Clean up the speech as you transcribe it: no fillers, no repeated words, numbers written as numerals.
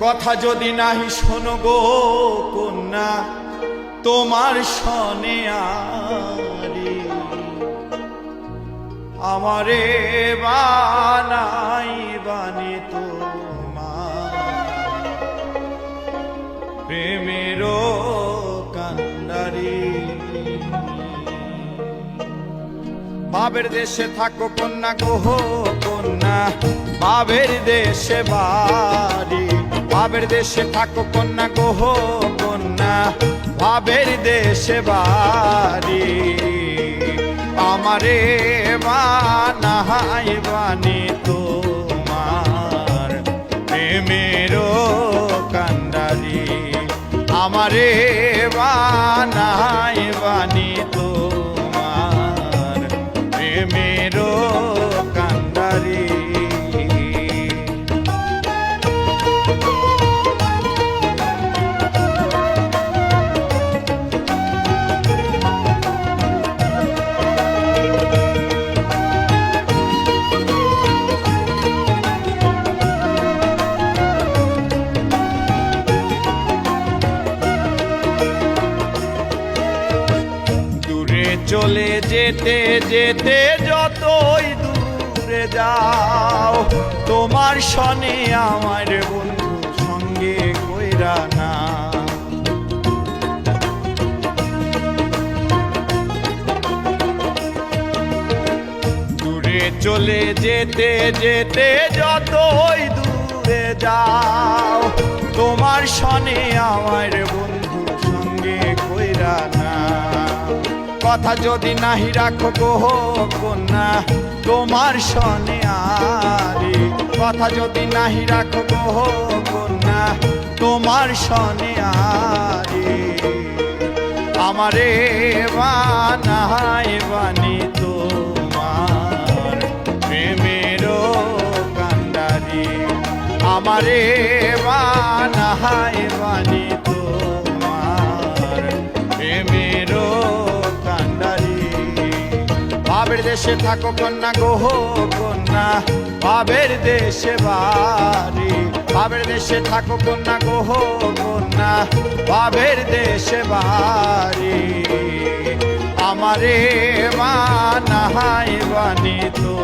কথা যদি নাহি শোনো গো কন্যা তোমার শনে আরে আমারে বানাই বানি তোমার প্রেমেরও কান্ডারি। বাবের দেশে থাকো কন্যা গো কন্যা বাবের দেশে বাড়ি। বাবের দেশে থাকো কন্যা গো কন্যা বাবের দেশে বাড়ি। আমারে বানাই বানি তোমার প্রেমেরও কান্ডারি। আমারে বানাই বানি তোমার প্রেমেরও কান্ডারি। চলে যেতে যেতে যতই দূরে যাও তোমার শনে আমার বন্ধু সঙ্গে কইরা না। দূরে চলে যেতে যেতে যতই দূরে যাও তোমার শনে আমার বন্ধু সঙ্গে কইরা না। কথা যদি নাহি রাখো গো কন্যা তোমার শনে আরে। কথা যদি নাহি রাখো গো কন্যা তোমার শনে আরে। আমারে বানাই বানি তোমার প্রেমেরও কান্ডারি। আমারে বানাই বানি তোমার প্রেমেরও কান্ডারি। বাবের দেশে থাকো কন্যা গো কন্যা বাবের দেশে বাড়ি। বাবের দেশে থাকো কন্যা গো কন্যা বাবের দেশে বাড়ি। আমারে বানাই বানি তো